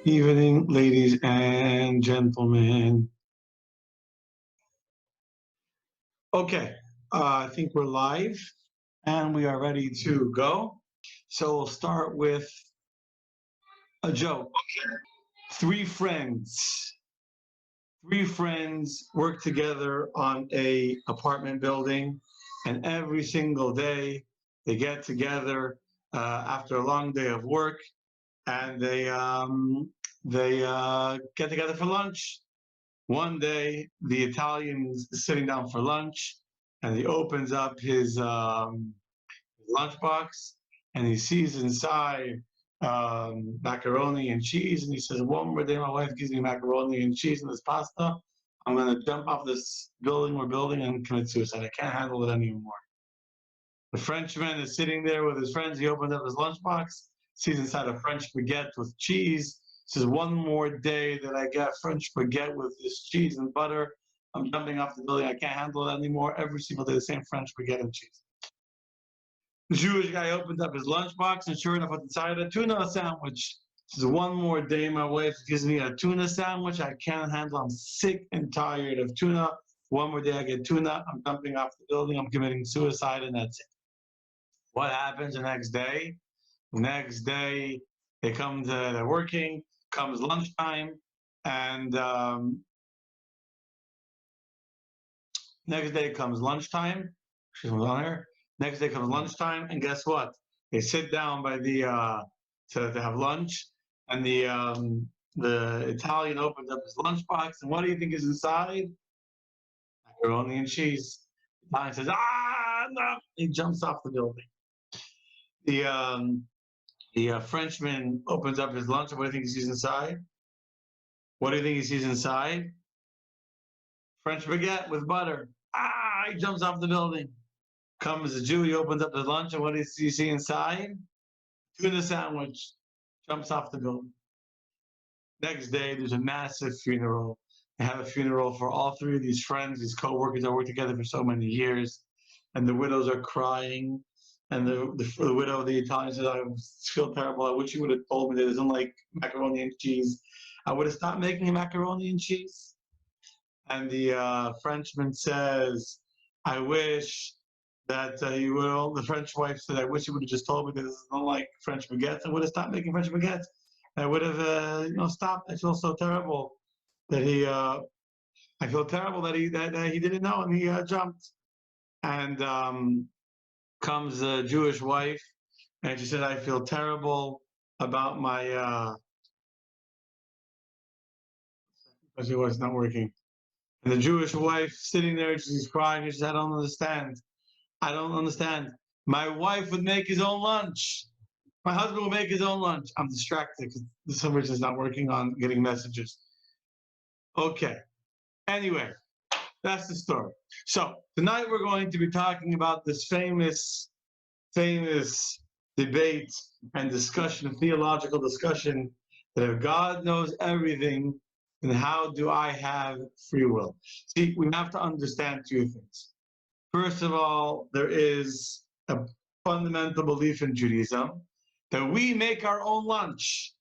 Evening, ladies and gentlemen. Okay, I think we're live and we are ready to go. So we'll start with a joke. Three friends work together on a apartment building, and every single day they get together after a long day of work, and they get together for lunch. One day, the Italian's sitting down for lunch, and he opens up his lunchbox, and he sees inside macaroni and cheese, and he says, "One more day, my wife gives me macaroni and cheese and this pasta. I'm going to jump off this building we're building and commit suicide. I can't handle it anymore." The Frenchman is sitting there with his friends. He opens up his lunchbox, sees inside a French baguette with cheese. Says, "One more day that I get French baguette with this cheese and butter, I'm jumping off the building. I can't handle it anymore. Every single day, the same French baguette and cheese." The Jewish guy opens up his lunchbox, and sure enough, what's inside, a tuna sandwich. Says, "One more day, my wife gives me a tuna sandwich. I can't handle. I'm sick and tired of tuna. One more day, I get tuna. I'm jumping off the building. I'm committing suicide, and that's it." What happens the next day? Next day, they're working, comes lunchtime, and next day comes lunchtime. She's on here. Next day comes lunchtime, and guess what? They sit down by the to have lunch, and the Italian opens up his lunchbox, and what do you think is inside? Macaroni and cheese. The Italian says, "Ah, no!" He jumps off the building. The Frenchman opens up his lunch, and what do you think he sees inside? What do you think he sees inside? French baguette with butter. Ah, he jumps off the building. Comes the Jew, he opens up his lunch, and what does he see inside? Tuna sandwich. Jumps off the building. Next day, there's a massive funeral. They have a funeral for all three of these friends, these co-workers that worked together for so many years. And the widows are crying. And the widow of the Italian says, "I feel terrible. I wish you would have told me that it doesn't like macaroni and cheese. I would have stopped making macaroni and cheese." And the Frenchman says, "I wish that you will." The French wife said, "I wish you would have just told me that this is not like French baguettes. I would have stopped making French baguettes. I would have, stopped. I feel so terrible that he. I feel terrible that he didn't know and he jumped." And comes a Jewish wife, and she said, "I feel terrible about my." She was not working. And the Jewish wife sitting there, she's crying. She says, "I don't understand. I don't understand. My wife would make his own lunch. My husband will make his own lunch." I'm distracted because the subject is not working on getting messages. Okay. Anyway, that's the story. So tonight we're going to be talking about this famous debate and discussion, theological discussion, that if God knows everything, then how do I have free will? See, we have to understand two things. First of all, there is a fundamental belief in Judaism that we make our own lunch.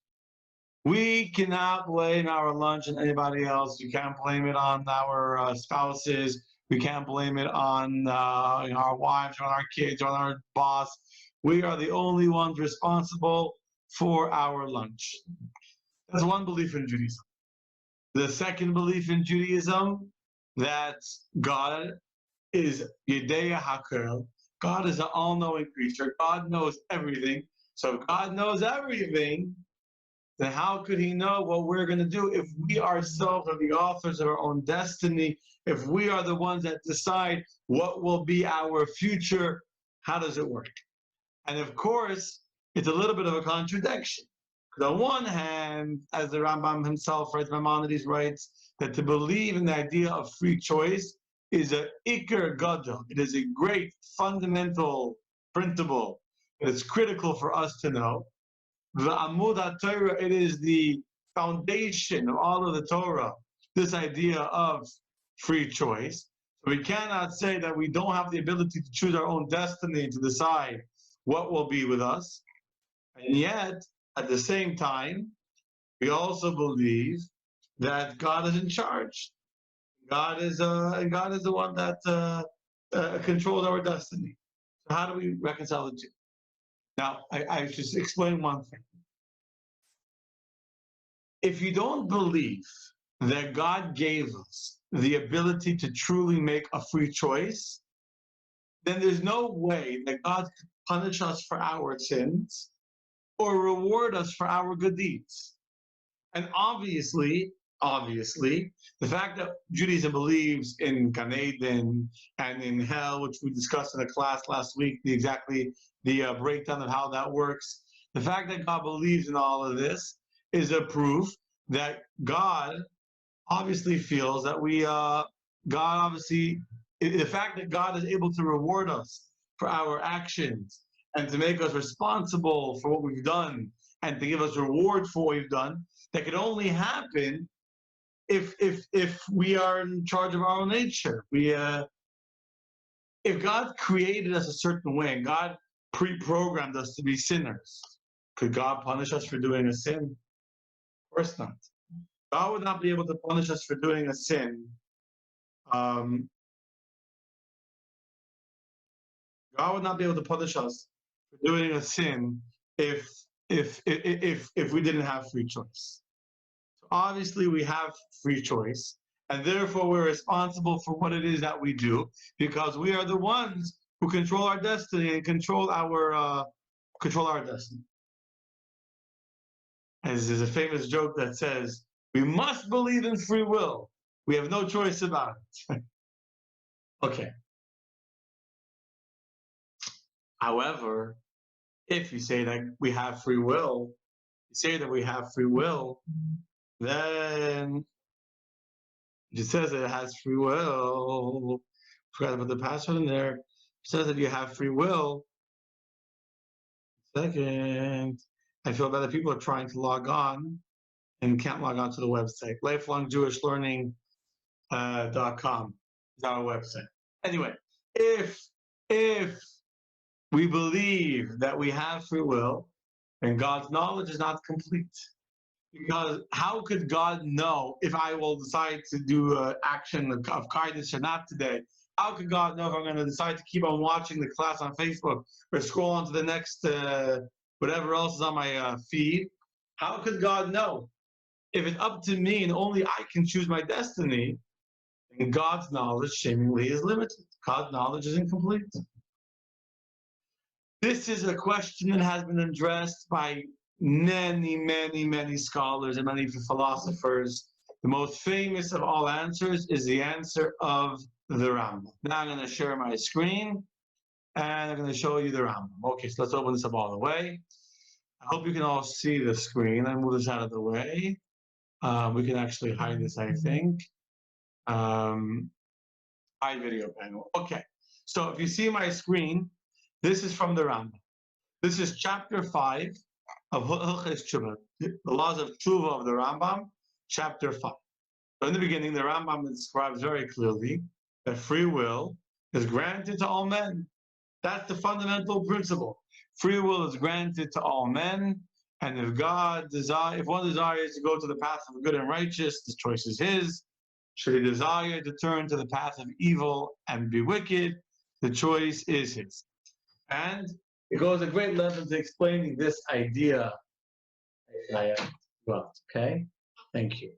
We cannot blame our lunch on anybody else. You can't blame it on our spouses. We can't blame it on our wives, or on our kids, or on our boss. We are the only ones responsible for our lunch. That's one belief in Judaism. The second belief in Judaism, that God is Yedea Hakel. God is an all-knowing creature. God knows everything. So if God knows everything, then how could he know what we're going to do if we ourselves are the authors of our own destiny? If we are the ones that decide what will be our future, how does it work? And of course, it's a little bit of a contradiction. On one hand, as the Rambam himself writes, Maimonides writes, that to believe in the idea of free choice is a Iker Gadol. It is a great fundamental principle that is critical for us to know. The Amud HaTorah, it is the foundation of all of the Torah, this idea of free choice. So we cannot say that we don't have the ability to choose our own destiny, to decide what will be with us. And yet, at the same time, We also believe that God is in charge. God is the one that controls our destiny. So how do we reconcile the two? Now, I just explain one thing. If you don't believe that God gave us the ability to truly make a free choice, then there's no way that God could punish us for our sins or reward us for our good deeds. And obviously, the fact that Judaism believes in Gan Eden and in hell, which we discussed in a class last week, the breakdown of how that works, the fact that God believes in all of this is a proof that God obviously feels that the fact that God is able to reward us for our actions and to make us responsible for what we've done and to give us reward for what we've done, that could only happen if we are in charge of our own nature. If God created us a certain way and God pre-programmed us to be sinners, could God punish us for doing a sin? Of course not. God would not be able to punish us for doing a sin. God would not be able to punish us for doing a sin if we didn't have free choice. So obviously, we have free choice, and therefore we're responsible for what it is that we do, because we are the ones who control our destiny and control our destiny. As there's a famous joke that says, "We must believe in free will. We have no choice about it." Okay. However, if you say that we have free will, then it says that it has free will. Forgot to put the password in there. It says that you have free will. Second, I feel bad that people are trying to log on and can't log on to the website. LifelongJewishLearning.com is our website. Anyway, if we believe that we have free will, then God's knowledge is not complete. Because how could God know if I will decide to do an action of kindness or not today? How could God know if I'm going to decide to keep on watching the class on Facebook or scroll on to the next whatever else is on my feed? How could God know? If it's up to me and only I can choose my destiny, then God's knowledge seemingly is limited. God's knowledge is incomplete. This is a question that has been addressed by many scholars and many philosophers. The most famous of all answers is the answer of the Rambam. Now I'm going to share my screen and I'm going to show you the Rambam. Okay, so let's open this up all the way. I hope you can all see the screen. I move this out of the way. We can actually hide this, I think. Hide video panel. Okay, so if you see my screen, this is from the Rambam. This is chapter 5 of Hilchos Tshuva, the laws of Tshuva of the Rambam, chapter 5. So in the beginning, the Rambam describes very clearly that free will is granted to all men. That's the fundamental principle. Free will is granted to all men, and if one desires to go to the path of good and righteous, the choice is his. Should he desire to turn to the path of evil and be wicked, the choice is his. And it goes a great length to explaining this idea. Okay, thank you.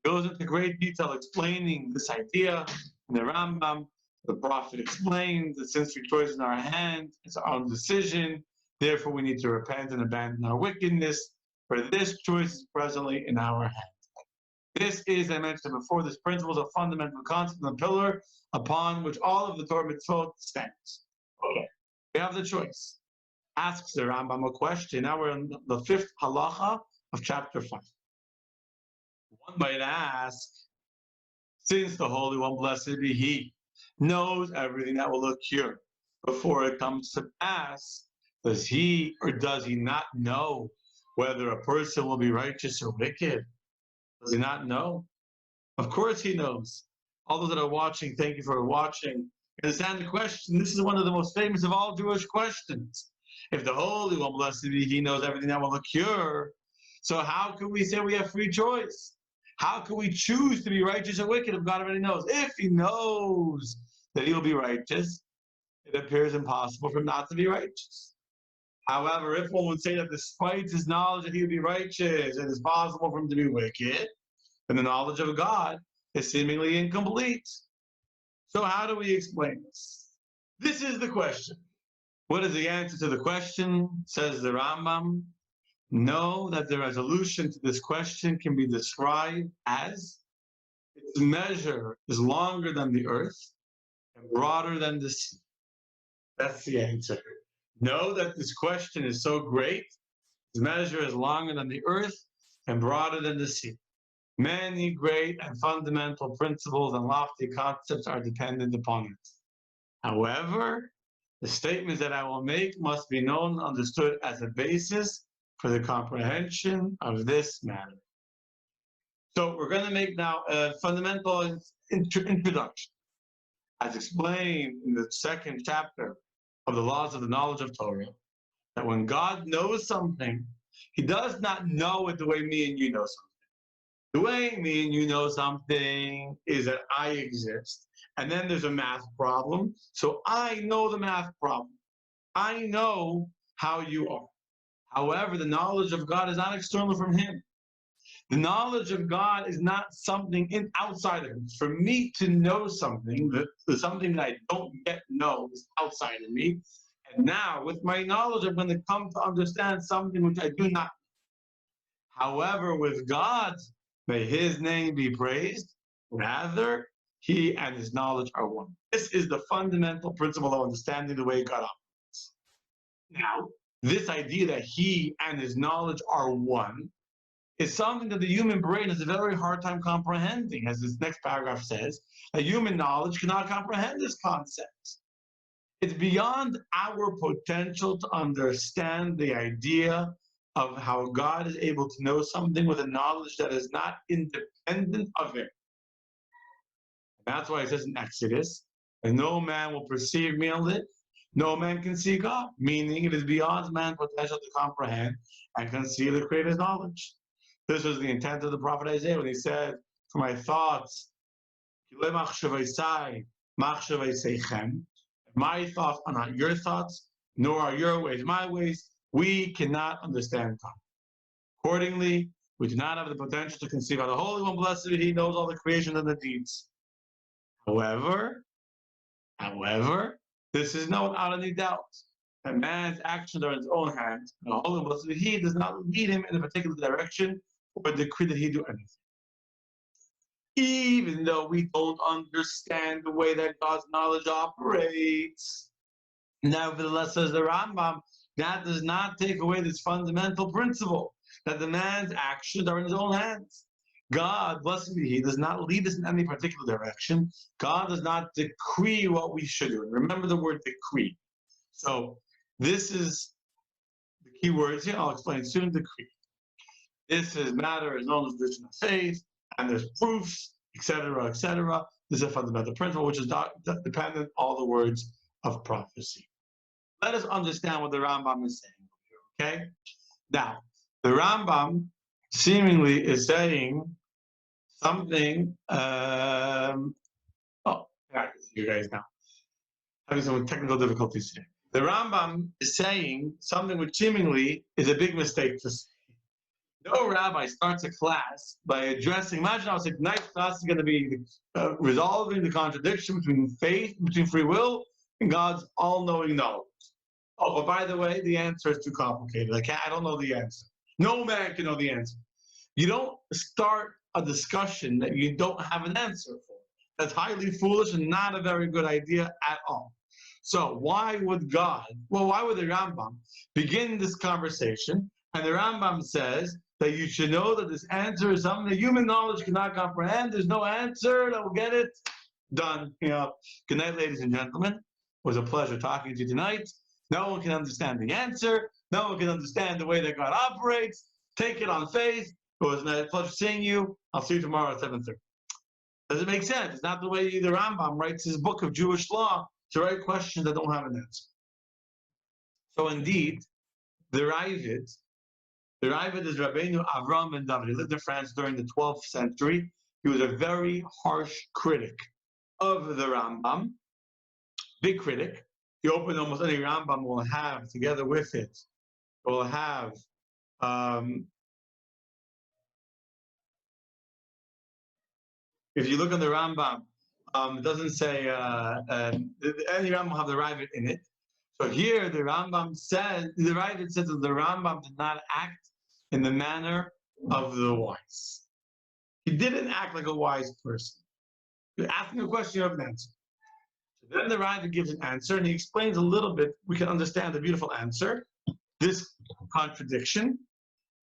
It goes into great detail explaining this idea in the Rambam. The Prophet explains that since free choice is in our hands, it's our own decision. Therefore, we need to repent and abandon our wickedness, for this choice is presently in our hands. This is, I mentioned before, this principle is a fundamental concept and a pillar upon which all of the Torah mitzvot stands. Okay, we have the choice. Asks the Rambam a question. Now we're in the 5th halacha of chapter 5. One might ask, since the Holy One, blessed be He, knows everything that will occur before it comes to pass, does He or does He not know whether a person will be righteous or wicked? Does He not know? Of course He knows. All those that are watching, thank you for watching. Understand the question. This is one of the most famous of all Jewish questions. If the Holy One, blessed be He, knows everything that will occur, So how can we say we have free choice? How can we choose to be righteous or wicked if God already knows? If he knows that he'll be righteous, it appears impossible for him not to be righteous. However, if one would say that despite his knowledge that he would be righteous, it is possible for him to be wicked, then the knowledge of God is seemingly incomplete. So how do we explain this? This is the question. What is the answer to the question? Says the Rambam. Know that the resolution to this question can be described as its measure is longer than the earth and broader than the sea. That's the answer. Know that this question is so great, its measure is longer than the earth and broader than the sea. Many great and fundamental principles and lofty concepts are dependent upon it. However, the statements that I will make must be known and understood as a basis for the comprehension of this matter. So we're going to make now a fundamental introduction. As explained in the second chapter of the laws of the knowledge of Torah, that when God knows something, he does not know it the way me and you know something. The way me and you know something is that I exist, and then there's a math problem, so I know the math problem. I know how you are. However, the knowledge of God is not external from him. The knowledge of God is not something outside of him. For me to know something, something that I don't yet know is outside of me. And now, with my knowledge, I'm going to come to understand something which I do not know. However, with God, may his name be praised. Rather, he and his knowledge are one. This is the fundamental principle of understanding the way God operates. Now, this idea that he and his knowledge are one is something that the human brain has a very hard time comprehending. As this next paragraph says, that human knowledge cannot comprehend this concept. It's beyond our potential to understand the idea of how God is able to know something with a knowledge that is not independent of him. And that's why it says in Exodus, and no man will perceive me and live. No man can see God, meaning it is beyond man's potential to comprehend and conceal the Creator's knowledge. This was the intent of the prophet Isaiah when he said, for my thoughts, my thoughts are not your thoughts, nor are your ways my ways. We cannot understand God. Accordingly, we do not have the potential to conceive how the Holy One, blessed be he, knows all the creation and the deeds. However, this is known out of any doubt that man's actions are in his own hands, and the Holy One, blessed be he, does not lead him in a particular direction or decree that he do anything. Even though we don't understand the way that God's knowledge operates, nevertheless, says the Rambam, that does not take away this fundamental principle that the man's actions are in his own hands. God, blessed be he, does not lead us in any particular direction. God does not decree what we should do. And remember the word decree. So this is the key words here. I'll explain soon. Decree. This is matter is known as tradition of faith, and there's proofs, etc., etc. This is a fundamental principle which is dependent on all the words of prophecy. Let us understand what the Rambam is saying here, okay? Now, the Rambam seemingly is saying something, I can see you guys now, having some technical difficulties here. The Rambam is saying something which seemingly is a big mistake to say. No rabbi starts a class by addressing, imagine I was like, tonight's class is going to be resolving the contradiction between faith, between free will, and God's all-knowing knowledge. Oh, but by the way, the answer is too complicated. I don't know the answer. No man can know the answer. You don't start a discussion that you don't have an answer for. That's highly foolish and not a very good idea at all. So why would the Rambam begin this conversation? And the Rambam says that you should know that this answer is something that human knowledge cannot comprehend. There's no answer that will get it done. Good night, ladies and gentlemen. It was a pleasure talking to you tonight. No one can understand the answer. No one can understand the way that God operates. Take it on faith. It was a pleasure seeing you. I'll see you tomorrow at 7:30. Does it make sense? It's not the way the Rambam writes his book of Jewish law to write questions that don't have an answer. So indeed, the The Ravid is Rabbeinu Avram ben David. He lived in France during the 12th century. He was a very harsh critic of the Rambam, big critic. He opened almost any Rambam will have, together with it, will have if you look at the Rambam, it doesn't say any Rambam will have the Ravid in it. So here the Rambam says, the Ravid says that the Rambam did not act in the manner of the wise. He didn't act like a wise person. You're asking a question, you have an answer. So then the Ravid gives an answer, and he explains a little bit. We can understand the beautiful answer, this contradiction,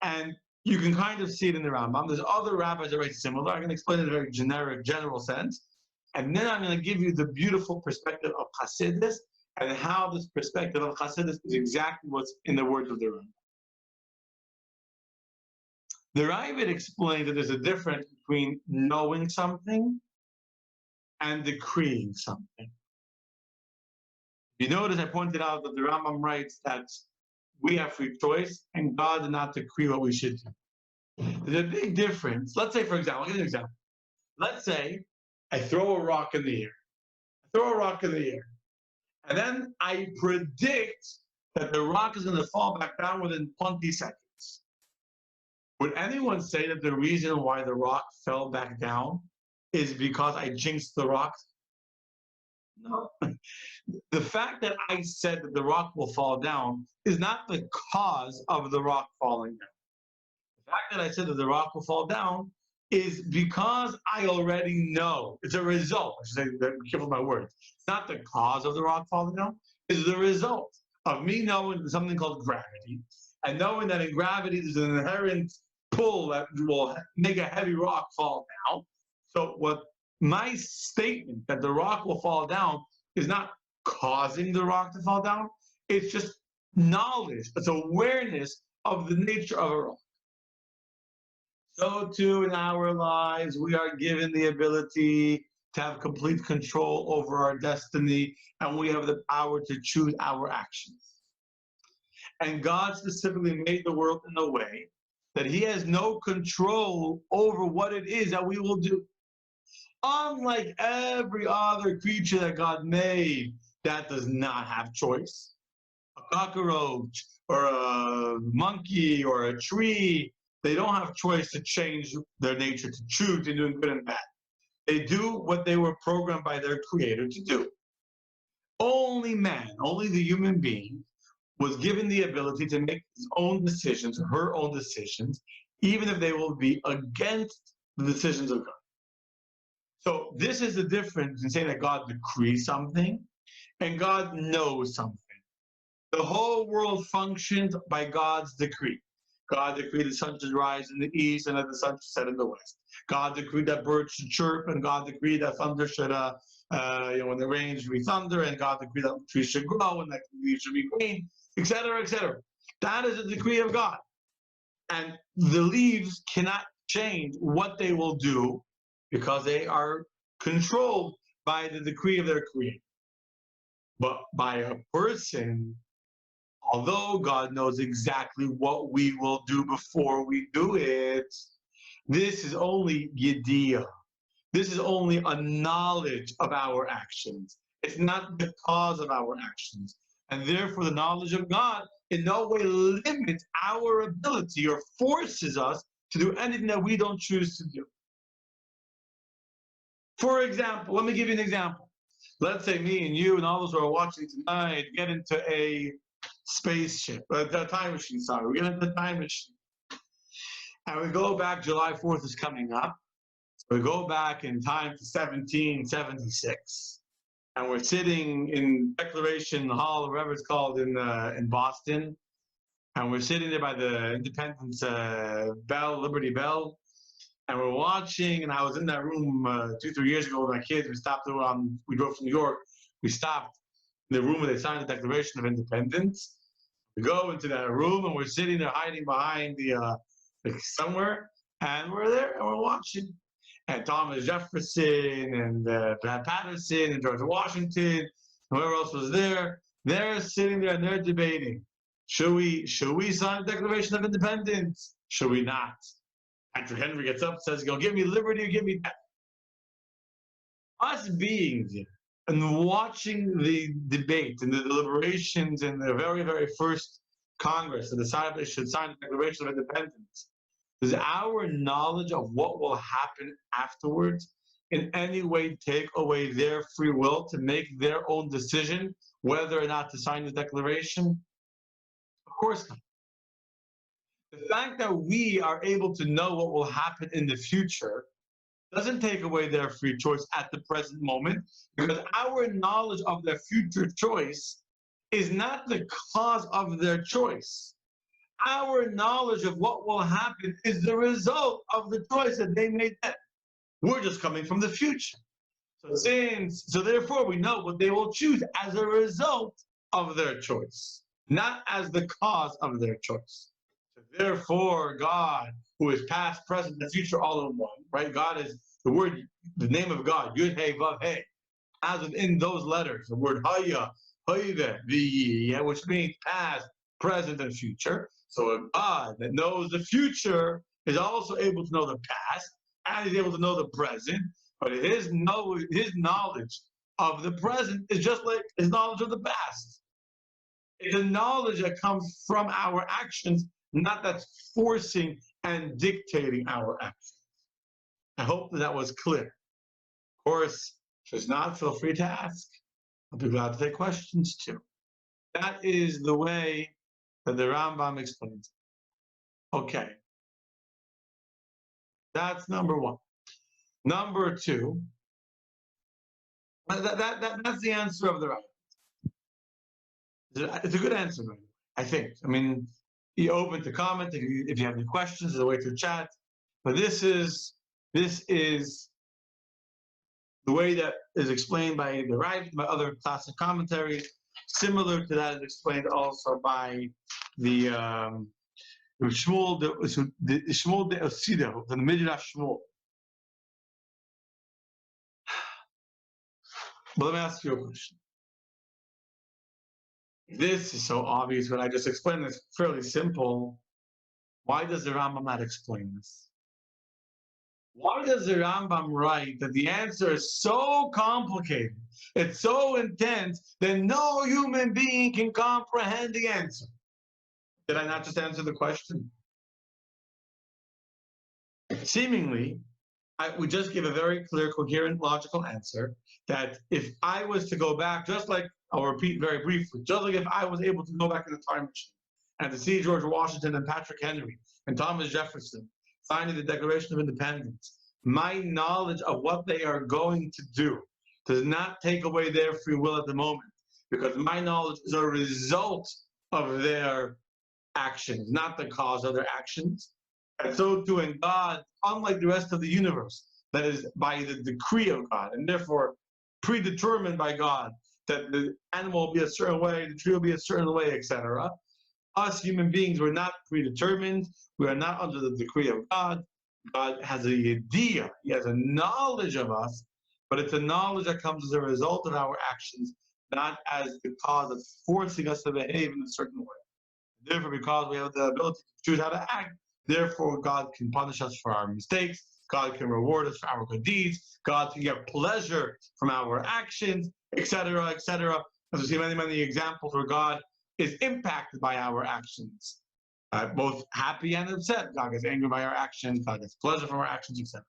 and you can kind of see it in the Rambam. There's other rabbis that are very similar. I'm going to explain it in a very generic, general sense. And then I'm going to give you the beautiful perspective of Hasidus and how this perspective of Hasidus is exactly what's in the words of the Rambam. The Ravid explains that there's a difference between knowing something and decreeing something. You notice I pointed out that the Rambam writes that we have free choice and God did not decree what we should do. There's a big difference. Let's say, for example, I'll give you an example. Let's say I throw a rock in the air. And then I predict that the rock is going to fall back down within 20 seconds. Would anyone say that the reason why the rock fell back down is because I jinxed the rock? No. The fact that I said that the rock will fall down is not the cause of the rock falling down. The fact that I said that the rock will fall down is because I already know. It's a result. I should say, be careful with my words. It's not the cause of the rock falling down. It's the result of me knowing something called gravity, and knowing that in gravity there's an inherent pull that will make a heavy rock fall down. So what my statement that the rock will fall down is not causing the rock to fall down. It's just knowledge. It's awareness of the nature of a rock. So too in our lives, we are given the ability to have complete control over our destiny, and we have the power to choose our actions. And God specifically made the world in a way that He has no control over what it is that we will do. Unlike every other creature that God made, that does not have choice. A cockroach or a monkey or a tree, they don't have choice to change their nature, to choose between doing good and bad. They do what they were programmed by their creator to do. Only man, only the human being, was given the ability to make his own decisions, her own decisions, even if they will be against the decisions of God. So this is the difference in saying that God decrees something and God knows something. The whole world functions by God's decree. God decreed the sun should rise in the east and that the sun should set in the west. God decreed that birds should chirp, and God decreed that thunder should, when the rain should be thunder, and God decreed that trees should grow and that leaves should be green, etc., etc. That is a decree of God. And the leaves cannot change what they will do because they are controlled by the decree of their creator. But by a person, although God knows exactly what we will do before we do it, this is only yediyah. This is only a knowledge of our actions. It's not the cause of our actions. And therefore, the knowledge of God in no way limits our ability or forces us to do anything that we don't choose to do. For example, let me give you an example. Let's say me and you and all those who are watching tonight get into a spaceship, a time machine, sorry. We get into the time machine. And we go back, July 4th is coming up. So we go back in time to 1776. And we're sitting in Declaration Hall, or whatever it's called, in Boston. And we're sitting there by the Independence Bell, Liberty Bell. And we're watching, and I was in that room 2-3 years ago with my kids. We stopped, we drove to New York. We stopped in the room where they signed the Declaration of Independence. We go into that room, and we're sitting there hiding behind somewhere, and we're there, and we're watching. And Thomas Jefferson, and Patterson, and George Washington, and whoever else was there, they're sitting there, and they're debating. Should we sign the Declaration of Independence? Should we not? Patrick Henry gets up and says, "Go give me liberty or give me death." Us being there and watching the debate and the deliberations in the very, very first Congress that decided they should sign the Declaration of Independence, does our knowledge of what will happen afterwards in any way take away their free will to make their own decision whether or not to sign the Declaration? Of course not. The fact that we are able to know what will happen in the future doesn't take away their free choice at the present moment, because our knowledge of their future choice is not the cause of their choice. Our knowledge of what will happen is the result of the choice that they made then. We're just coming from the future. So therefore, we know what they will choose as a result of their choice, not as the cause of their choice. So therefore, God, who is past, present, and future all in one, right? God is the name of God, Yud Hey Vav Hey. As in those letters, the word Haya, Hayve, V'yi, which means past, present, and future. So a God that knows the future is also able to know the past, and is able to know the present. But his knowledge of the present is just like his knowledge of the past. It's a knowledge that comes from our actions, not that's forcing and dictating our actions. I hope that was clear. Of course, if it's not, feel free to ask. I'll be glad to take questions too. That is the way that the Rambam explains it. Okay. That's number one. Number two, that's the answer of the Rambam. It's a good answer, I think. I mean, you're open to comment if you have any questions. There's a way to chat. But this is the way that is explained by the Rav, by other classic commentaries. Similar to that is explained also by the Shmuel de Osido, the Midrash Shmuel. But let me ask you a question. This is so obvious when I just explained this, fairly simple. Why does the Rambam not explain this? Why does the Rambam write that the answer is so complicated, it's so intense, that no human being can comprehend the answer? Did I not just answer the question? Seemingly, I would just give a very clear, coherent, logical answer that if I was to go back, just like, I'll repeat very briefly, just like if I was able to go back in the time machine and to see George Washington and Patrick Henry and Thomas Jefferson signing the Declaration of Independence, my knowledge of what they are going to do does not take away their free will at the moment, because my knowledge is a result of their actions, not the cause of their actions. And so too in God, unlike the rest of the universe, that is by the decree of God, and therefore predetermined by God, that the animal will be a certain way, the tree will be a certain way, etc. Us human beings were not predetermined. We are not under the decree of God. God has an idea. He has a knowledge of us, but it's a knowledge that comes as a result of our actions, not as the cause that's forcing us to behave in a certain way. Therefore, because we have the ability to choose how to act, therefore God can punish us for our mistakes. God can reward us for our good deeds. God can get pleasure from our actions, etc., etc. As we see many, many examples where God is impacted by our actions, both happy and upset. God gets angry by our actions. God gets pleasure from our actions, etc.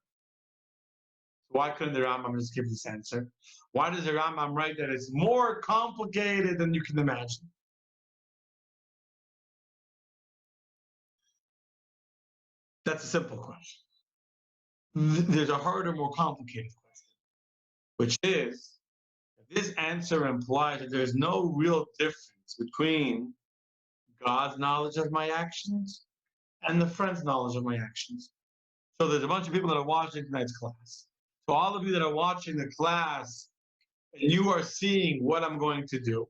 So why couldn't the Rambam just give this answer? Why does the Rambam write that it's more complicated than you can imagine? That's a simple question. There's a harder, more complicated question, which is, this answer implies that there's no real difference between God's knowledge of my actions and the friend's knowledge of my actions. So there's a bunch of people that are watching tonight's class. So all of you that are watching the class, and you are seeing what I'm going to do,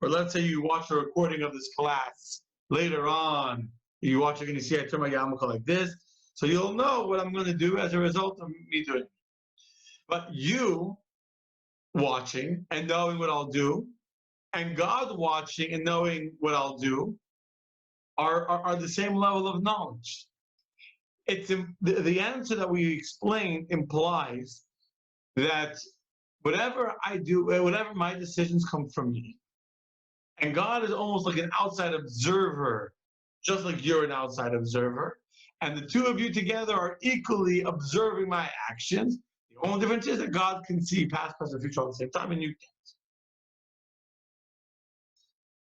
or let's say you watch a recording of this class later on, you watch it and you see I turn my yarmulke like this, so you'll know what I'm going to do as a result of me doing it. But you watching and knowing what I'll do, and God watching and knowing what I'll do, are the same level of knowledge. The answer that we explain implies that whatever I do, whatever my decisions come from me, and God is almost like an outside observer, just like you're an outside observer, and the two of you together are equally observing my actions. The only difference is that God can see past, present, future all at the same time, and you can't.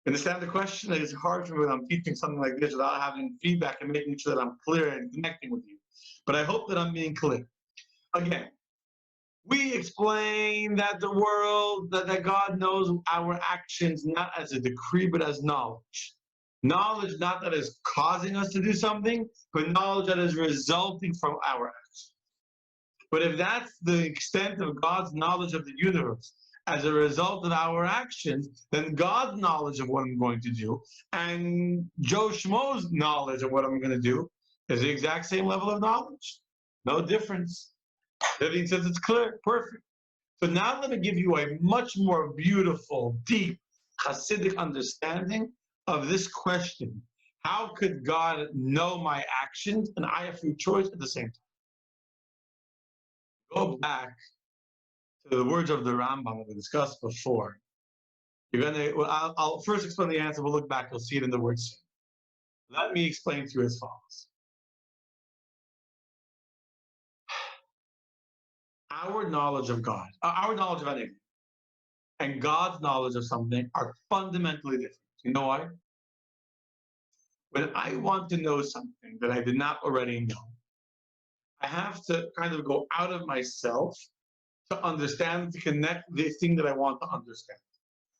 Understand the question? It's hard for me when I'm teaching something like this without having feedback and making sure that I'm clear and connecting with you. But I hope that I'm being clear. Again, we explain that the world, that God knows our actions not as a decree, but as knowledge. Knowledge not that is causing us to do something, but knowledge that is resulting from our actions. But if that's the extent of God's knowledge of the universe as a result of our actions, then God's knowledge of what I'm going to do and Joe Schmo's knowledge of what I'm going to do is the exact same level of knowledge. No difference. Everything says it's clear, perfect. So now let me give you a much more beautiful, deep Hasidic understanding of this question. How could God know my actions and I have free choice at the same time? Go back to the words of the Rambam that we discussed before. I'll first explain the answer, we'll look back, you'll see it in the words soon. Let me explain to you as follows. Our knowledge of God, our knowledge of anything, and God's knowledge of something are fundamentally different. You know why? When I want to know something that I did not already know, I have to kind of go out of myself to understand, to connect the thing that I want to understand.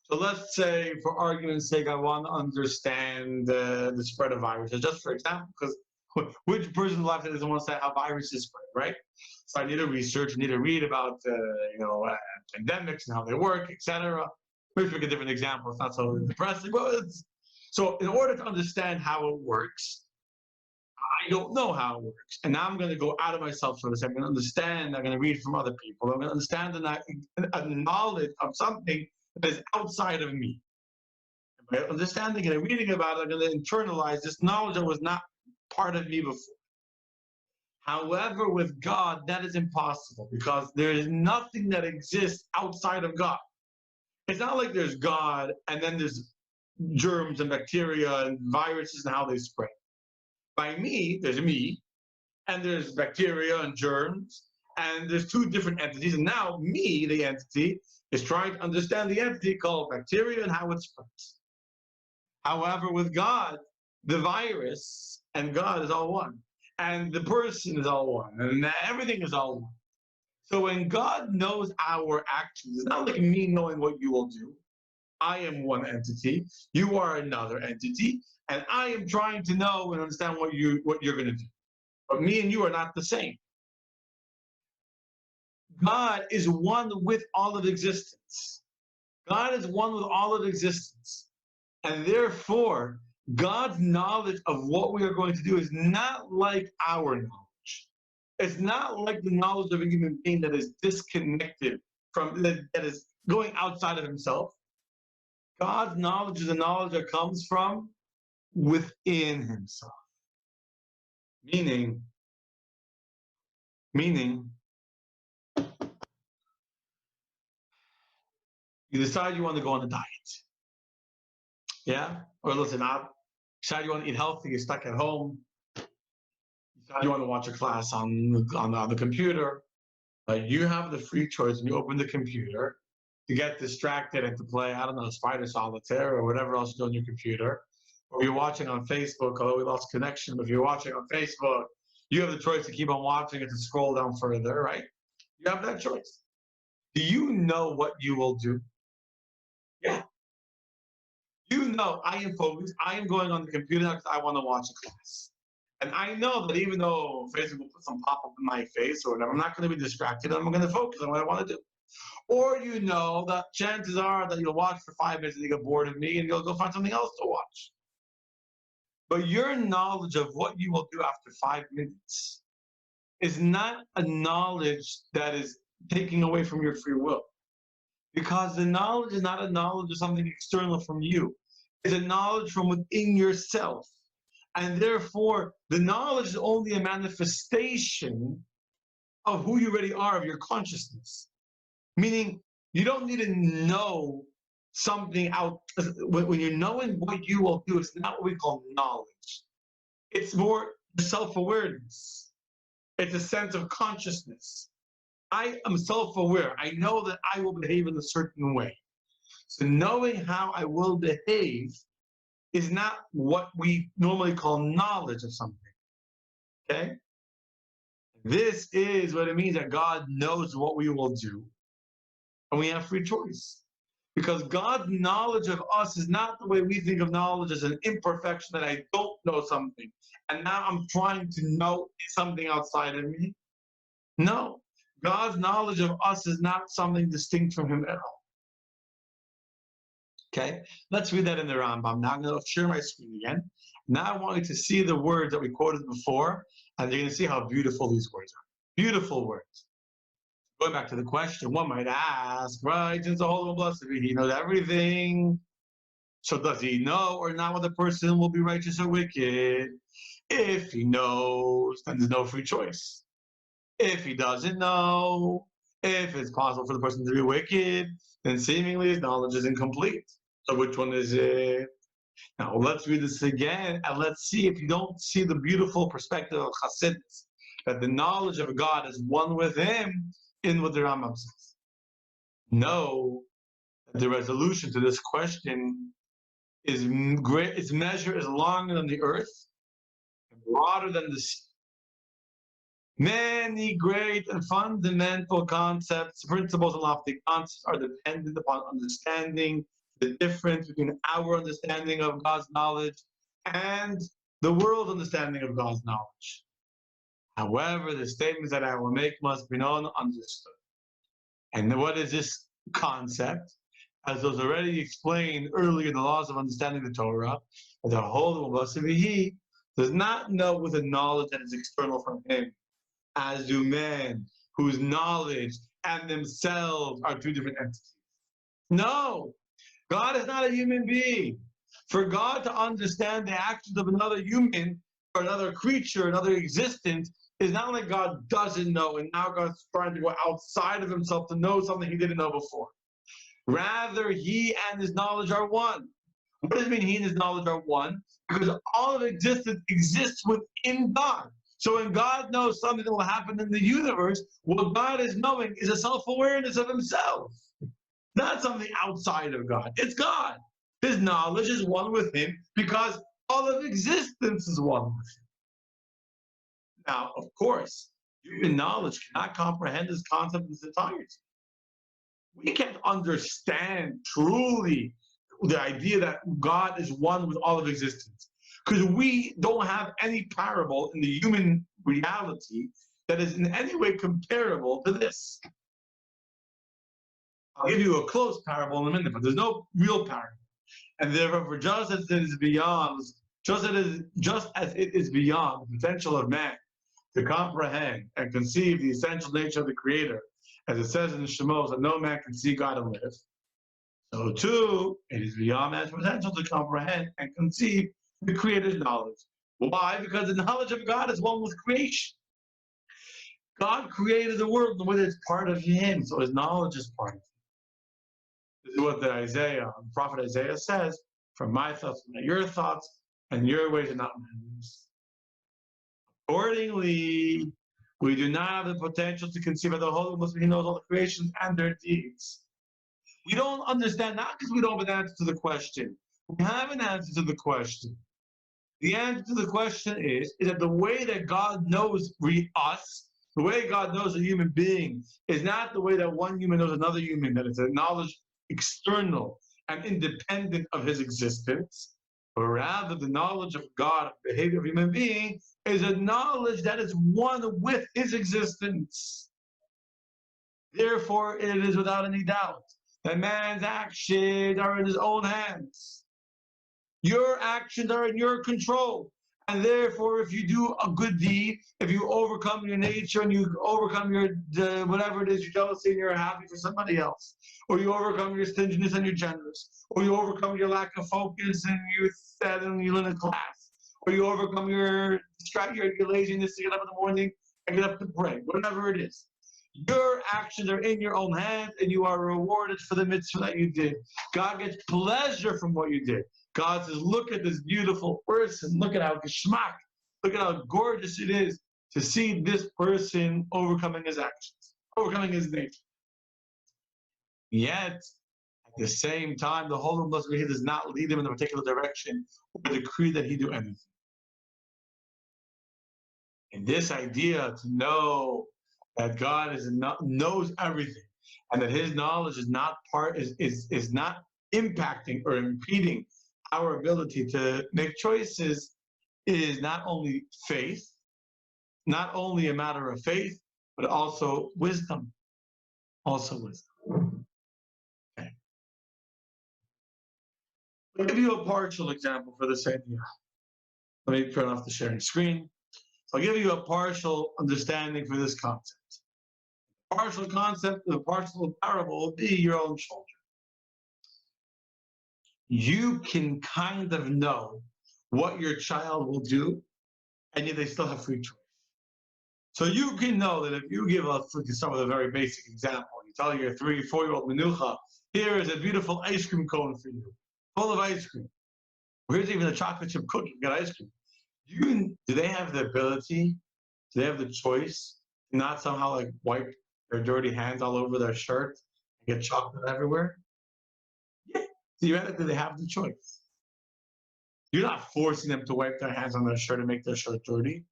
So let's say, for argument's sake, I want to understand the spread of viruses, just for example, because which person alive doesn't want to say how viruses spread, right? So I need to research, I need to read about, pandemics and how they work, etc. Maybe pick a different example. It's not so depressing, but so in order to understand how it works, I don't know how it works. And now I'm going to go out of myself for this. I'm going to understand, I'm going to read from other people. I'm going to understand a knowledge of something that is outside of me. By understanding it and reading about it, I'm going to internalize this knowledge that was not part of me before. However, with God, that is impossible because there is nothing that exists outside of God. It's not like there's God and then there's germs and bacteria and viruses and how they spread. By me, there's me, and there's bacteria and germs, and there's two different entities. And now me, the entity, is trying to understand the entity called bacteria and how it spreads. However, with God, the virus and God is all one. And the person is all one. And everything is all one. So when God knows our actions, it's not like me knowing what you will do. I am one entity, you are another entity, and I am trying to know and understand what you're going to do. But me and you are not the same. God is one with all of existence. God is one with all of existence. And therefore, God's knowledge of what we are going to do is not like our knowledge. It's not like the knowledge of a human being that is disconnected from, that is going outside of himself. God's knowledge is a knowledge that comes from within himself. Meaning, you decide you want to go on a diet. Yeah? Or listen, you decide you want to eat healthy, you're stuck at home. You decide you want to watch a class on the computer. You have the free choice when you open the computer to get distracted and to play, I don't know, Spider Solitaire or whatever else you do on your computer. Or you're watching on Facebook, although we lost connection, but if you're watching on Facebook, you have the choice to keep on watching and to scroll down further, right? You have that choice. Do you know what you will do? Yeah. You know I am focused. I am going on the computer because I want to watch a class. And I know that even though Facebook will put some pop-up in my face or whatever, I'm not going to be distracted. I'm going to focus on what I want to do. Or you know that chances are that you'll watch for 5 minutes and you get bored of me and you'll go find something else to watch. But your knowledge of what you will do after 5 minutes is not a knowledge that is taking away from your free will. Because the knowledge is not a knowledge of something external from you. It's a knowledge from within yourself. And therefore, the knowledge is only a manifestation of who you already are, of your consciousness. Meaning, you don't need to know something out. When you're knowing what you will do, it's not what we call knowledge. It's more self-awareness. It's a sense of consciousness. I am self-aware. I know that I will behave in a certain way. So knowing how I will behave is not what we normally call knowledge of something. Okay? This is what it means that God knows what we will do, and we have free choice. Because God's knowledge of us is not the way we think of knowledge as an imperfection that I don't know something, and now I'm trying to know something outside of me. No, God's knowledge of us is not something distinct from Him at all. Okay, let's read that in the Rambam. Now I'm going to share my screen again. Now I want you to see the words that we quoted before, and you're going to see how beautiful these words are. Beautiful words. Going back to the question, one might ask, right, since the Holy One Blessed be He knows everything, so does He know or not whether the person will be righteous or wicked? If He knows, then there's no free choice. If He doesn't know, if it's possible for the person to be wicked, then seemingly His knowledge is incomplete. So which one is it? Now let's read this again, and let's see if you don't see the beautiful perspective of Chassidus, that the knowledge of God is one with Him in what the Rambam says. Know that the resolution to this question is great. Its measure is longer than the earth and broader than the sea. Many great and fundamental concepts, principles, and lofty concepts are dependent upon understanding the difference between our understanding of God's knowledge and the world's understanding of God's knowledge. However, the statements that I will make must be known and understood. And what is this concept? As was already explained earlier in the laws of understanding the Torah, the Holy One Blessed be He does not know with a knowledge that is external from Him, as do men whose knowledge and themselves are two different entities. No, God is not a human being. For God to understand the actions of another human or another creature, another existence, is not like God doesn't know and now God's trying to go outside of Himself to know something He didn't know before. Rather, He and His knowledge are one. What does it mean He and His knowledge are one? Because all of existence exists within God. So when God knows something that will happen in the universe, what God is knowing is a self-awareness of Himself. Not something outside of God. It's God. His knowledge is one with Him because all of existence is one with Him. Now, of course, human knowledge cannot comprehend this concept in its entirety. We can't understand truly the idea that God is one with all of existence because we don't have any parable in the human reality that is in any way comparable to this. I'll give you a close parable in a minute, but there's no real parable. And therefore, just as it is beyond, just as it is beyond the potential of man to comprehend and conceive the essential nature of the Creator, as it says in the Shemos, that no man can see God and live, so too, it is beyond man's potential to comprehend and conceive the Creator's knowledge. Why? Because the knowledge of God is one with creation. God created the world in a way that's part of Him, so His knowledge is part of Him. This is what the prophet Isaiah says, for my thoughts are not your thoughts, and your ways are not my ways. Accordingly, we do not have the potential to conceive of the Holy One. He knows all the creations and their deeds. We don't understand, not because we don't have an answer to the question. We have an answer to the question. The answer to the question is that the way that God knows us, the way God knows a human being, is not the way that one human knows another human, that it's a knowledge external and independent of his existence, but rather the knowledge of God, the behavior of a human being, is a knowledge that is one with his existence. Therefore, it is without any doubt that man's actions are in his own hands. Your actions are in your control. And therefore, if you do a good deed, if you overcome your nature and you overcome your, whatever it is, your jealousy and you're happy for somebody else, or you overcome your stinginess and you're generous, or you overcome your lack of focus and you're sad and you learn in class, or you overcome your laziness to get up in the morning and get up to pray, whatever it is. Your actions are in your own hands, and you are rewarded for the mitzvah that you did. God gets pleasure from what you did. God says, look at this beautiful person. Look at how geschmack. Look at how gorgeous it is to see this person overcoming his actions, overcoming his nature. Yet, at the same time, the Holy Blessed He does not lead him in a particular direction or decree that he do anything. And this idea to know that God knows everything, and that His knowledge is not impacting or impeding our ability to make choices, is not only faith, not only a matter of faith, but also wisdom. Also wisdom. Okay. I'll give you a partial example for this idea. Let me turn off the sharing screen. So I'll give you a partial understanding for this concept. Partial concept, the partial parable will be your own children. You can kind of know what your child will do, and yet they still have free choice. So you can know that if you give some of the very basic example, you tell your 3 or 4-year-old Menucha, here is a beautiful ice cream cone for you, full of ice cream. Or here's even a chocolate chip cookie, you got ice cream. Do they have the ability, do they have the choice to not somehow like wipe their dirty hands all over their shirt and get chocolate everywhere? Yeah, theoretically they have the choice. You're not forcing them to wipe their hands on their shirt and make their shirt dirty.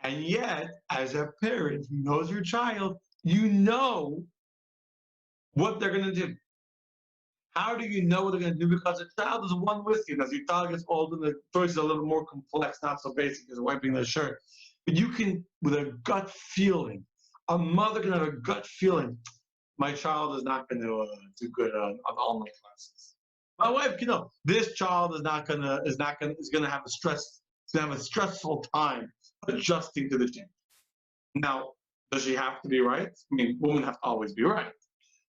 And yet, as a parent who knows your child, you know what they're going to do. How do you know what they're going to do? Because the child is one with you. As your child gets older, the choice is a little more complex, not so basic as wiping their shirt. But you can, with a gut feeling, a mother can have a gut feeling, my child is not going to do good on online classes. My wife, this child is going to have a stressful time adjusting to the change. Now, does she have to be right? I mean, women have to always be right.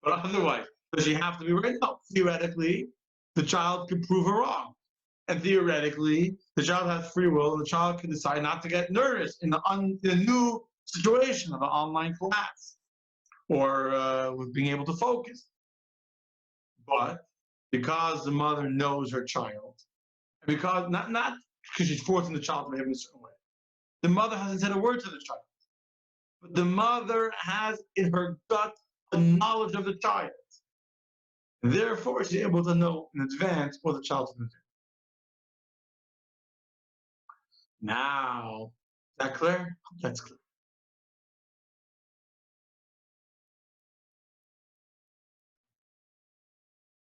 But otherwise, does she have to be right? No. Theoretically, the child could prove her wrong. And theoretically, the child has free will, and the child can decide not to get nervous in the new situation of an online class or with being able to focus. But because the mother knows her child, and because not because she's forcing the child to behave in a certain way, the mother hasn't said a word to the child. But the mother has in her gut a knowledge of the child. Therefore, she's able to know in advance what the child's going to do. Now, is that clear? That's clear.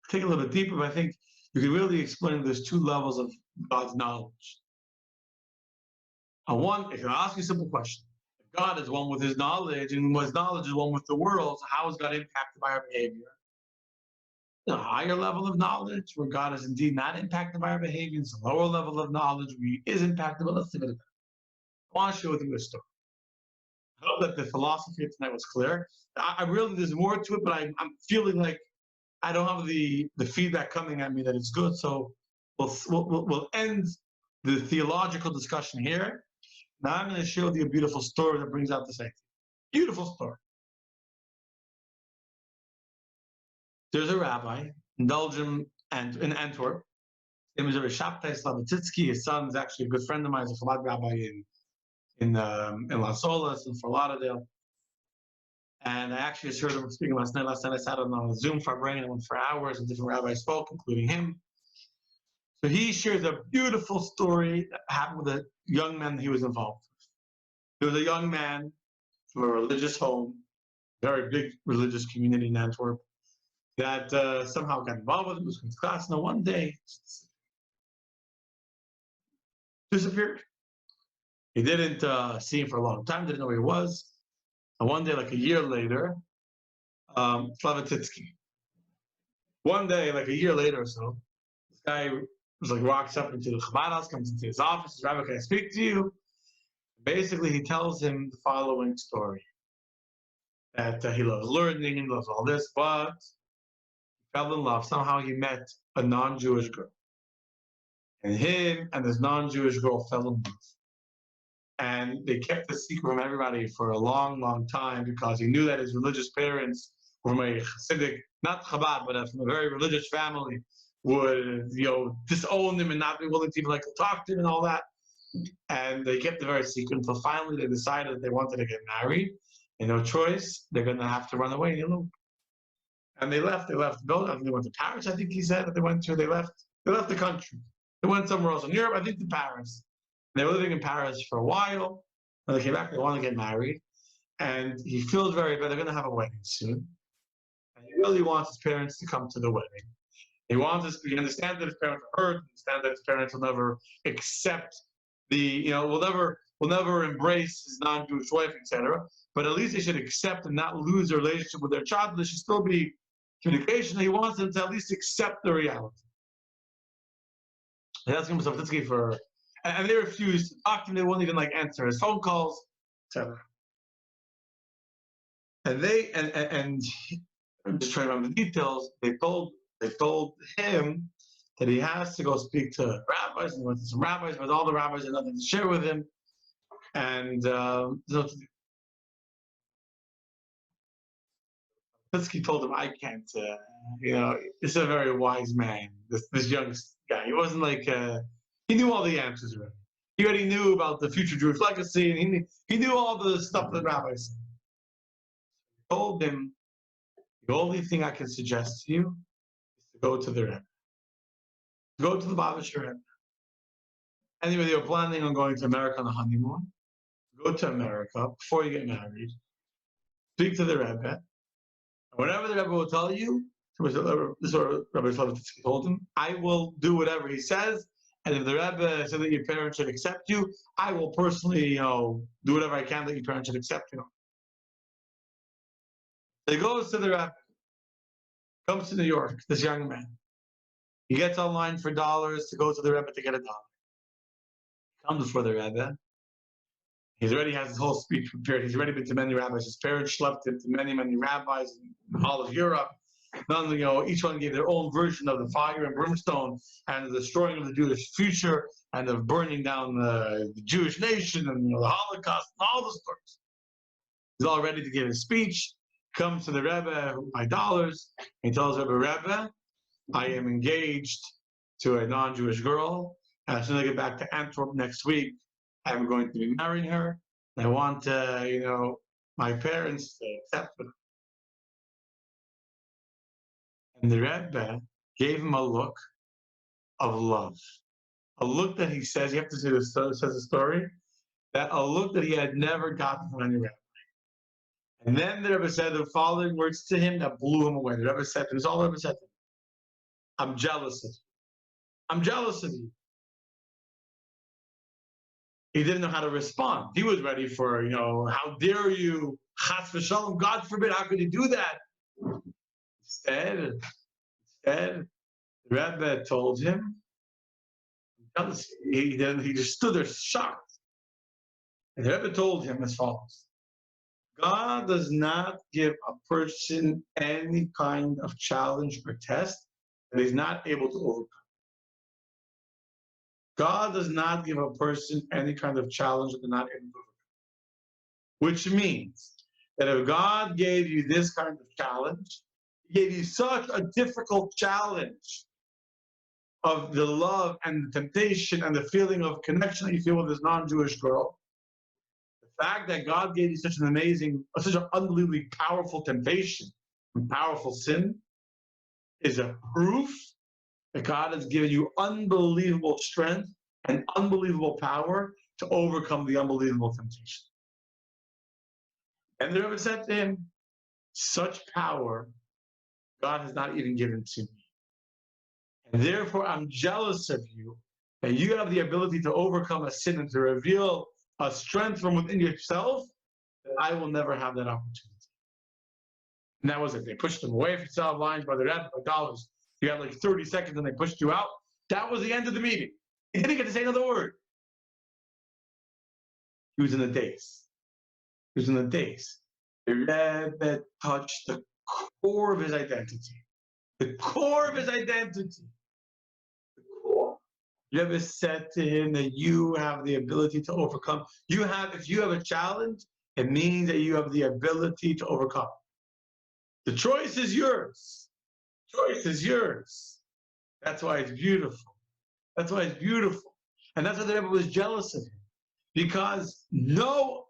Take a little bit deeper, but I think you can really explain there's 2 levels of God's knowledge. One, if you ask a simple question, if God is one with His knowledge, and His knowledge is one with the world, so how is God impacted by our behavior? The higher level of knowledge, where God is indeed not impacted by our behavior, it's a lower level of knowledge where He is impacted, but let's look at it. I want to share with you a story. I hope that the philosophy of tonight was clear. I really, there's more to it, but I'm feeling like I don't have the feedback coming at me that it's good. So we'll end the theological discussion here. Now I'm going to share with you a beautiful story that brings out the same thing. Beautiful story. There's a rabbi in Belgium and in Antwerp. His name is Shabtai Slavatitsky. His son is actually a good friend of mine. He's a Chabad rabbi in Las Olas and Fort Lauderdale. And I actually just heard him speaking last night. Last night I sat on a Zoom for brain and went for hours, and different rabbis spoke, including him. So he shares a beautiful story that happened with a young man he was involved with. He was a young man from a religious home, very big religious community in Antwerp, that somehow got involved with him, was going to class, and one day disappeared. He didn't see him for a long time, didn't know who he was. And one day, like a year later, Slavatitsky. One day, like a year later or so, this guy was like walks up into the Chabad house, comes into his office, says, Rabbi, can I speak to you? Basically, he tells him the following story. That he loves learning, he loves all this, but he fell in love. Somehow he met a non-Jewish girl. And him and this non-Jewish girl fell in love. And they kept the secret from everybody for a long, long time because he knew that his religious parents from a Hasidic, not Chabad, but from a very religious family, would disown him and not be willing to even talk to him and all that. And they kept it very secret until finally they decided that they wanted to get married. And no choice, they're going to have to run away. And they left. They left Belgium. They went to Paris. I think he said that they went to. They left the country. They went somewhere else in Europe. I think to Paris. They were living in Paris for a while. When they came back, they want to get married. And he feels very bad. They're going to have a wedding soon. And he really wants his parents to come to the wedding. He understands that his parents are hurt. Understand that his parents will never accept will never embrace his non-Jewish wife, etc. But at least they should accept and not lose their relationship with their child. There should still be communication. He wants them to at least accept the reality. He asked him for, and they refused to talk to him. They won't even answer his phone calls, etc. And I'm just trying to remember the details. They told him that he has to go speak to rabbis, and he went to some rabbis, but all the rabbis had nothing to share with him. And Lipsky told him, I can't, this is a very wise man, this young guy. He wasn't he knew all the answers already. He already knew about the future Jewish legacy, and he knew all the stuff that rabbis said. He told him, the only thing I can suggest to you is to go to the Rebbe. Go to the Lubavitcher Rebbe. Anyway, they were planning on going to America on a honeymoon. Go to America before you get married. Speak to the Rebbe. And whatever the Rebbe will tell you, this is what Rabbi Slavitsky told him, I will do whatever he says. And if the Rebbe said that your parents should accept you, I will personally, do whatever I can that your parents should accept you. He goes to the Rebbe, comes to New York, this young man. He gets online for dollars to go to the Rebbe to get $1. He comes before the Rebbe. He already has his whole speech prepared. He's already been to many rabbis. His parents schlepped him to many, many rabbis in all of Europe. Each one gave their own version of the fire and brimstone and the destroying of the Jewish future and of burning down the Jewish nation and the Holocaust and all the stories. He's all ready to give his speech. Comes to the Rebbe by dollars. He tells Rebbe, I am engaged to a non-Jewish girl. As soon as I get back to Antwerp next week, I'm going to be marrying her. I want, my parents to accept it. And the Rebbe gave him a look of love. A look that he says, you have to see this, says the story, that a look that he had never gotten from any Rebbe. And then the Rebbe said the following words to him that blew him away. The Rebbe said, this is all the Rebbe said to him. I'm jealous of you. I'm jealous of you. He didn't know how to respond. He was ready for, how dare you, chas v'shalom, God forbid, how could he do that? Instead, the Rebbe told him, he just stood there shocked. And the Rebbe told him as follows, God does not give a person any kind of challenge or test that he's not able to overcome. God does not give a person any kind of challenge that they're not able to overcome. Which means that if God gave you this kind of challenge, He gave you such a difficult challenge of the love and the temptation and the feeling of connection that you feel with this non-Jewish girl, the fact that God gave you such an unbelievably powerful temptation and powerful sin is a proof that God has given you unbelievable strength and unbelievable power to overcome the unbelievable temptation. And the Rebbe said to him, such power God has not even given to me. And therefore I'm jealous of you, that you have the ability to overcome a sin and to reveal a strength from within yourself, that I will never have that opportunity. And that was it. They pushed him away. If you saw lines by the Rebbe, by dollars, you had 30 seconds and they pushed you out. That was the end of the meeting. He didn't get to say another word. He was in the daze. He was in the daze. The Rebbe touched the core of his identity. The core of his identity. The core. You ever said to him that you have the ability to overcome? If you have a challenge, it means that you have the ability to overcome. The choice is yours. Choice is yours. That's why it's beautiful. That's why it's beautiful. And that's why the Rebbe was jealous of him. Because the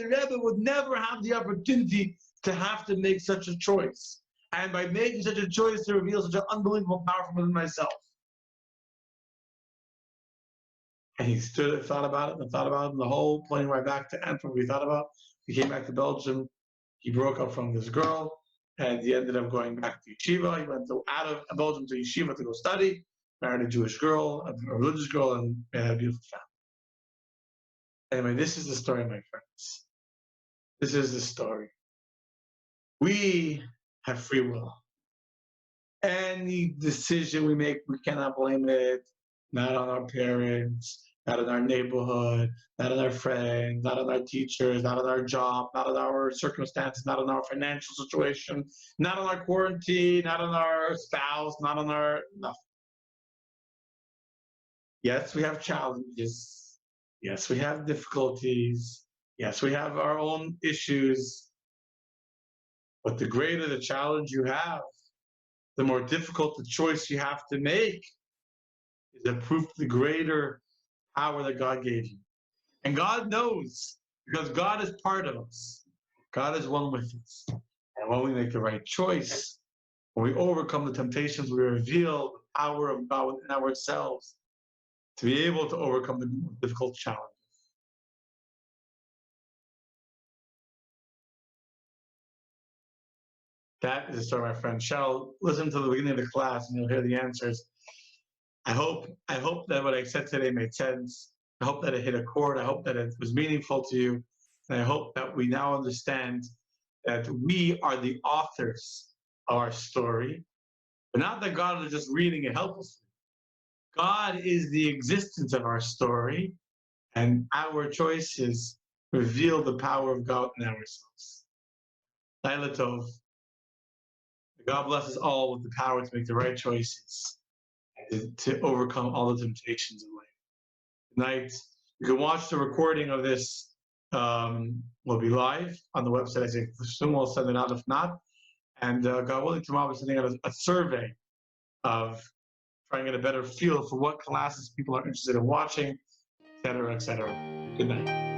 Rebbe would never have the opportunity to have to make such a choice. And by making such a choice to reveal such an unbelievable power from within myself. And he stood and thought about it and thought about it. And the whole plane right back to Antwerp, we thought about. He came back to Belgium. He broke up from this girl. And he ended up going back to yeshiva. He went out of Belgium to yeshiva to go study. Married a Jewish girl, a religious girl, and had a beautiful family. Anyway, this is the story, my friends. This is the story. We have free will. Any decision we make, we cannot blame it, not on our parents, not on our neighborhood, not on our friends, not on our teachers, not on our job, not on our circumstances, not on our financial situation, not on our quarantine, not on our spouse, not on our nothing. Yes, we have challenges. Yes, we have difficulties. Yes, we have our own issues. But the greater the challenge you have, the more difficult the choice you have to make is a proof of the greater power that God gave you. And God knows, because God is part of us. God is one with us. And when we make the right choice, when we overcome the temptations, we reveal the power of God within ourselves to be able to overcome the difficult challenges. That is the story, my friend. Shall listen to the beginning of the class and you'll hear the answers. I hope that what I said today made sense. I hope that it hit a chord. I hope that it was meaningful to you. And I hope that we now understand that we are the authors of our story, but not that God is just reading it helplessly. God is the existence of our story, and our choices reveal the power of God in ourselves. Laila Tov. God bless us all with the power to make the right choices and to overcome all the temptations of life. Tonight, you can watch the recording of this. Will be live on the website. I think soon we'll send it out. If not, and God willing, tomorrow we're sending out a survey of trying to get a better feel for what classes people are interested in watching, et cetera, et cetera. Good night.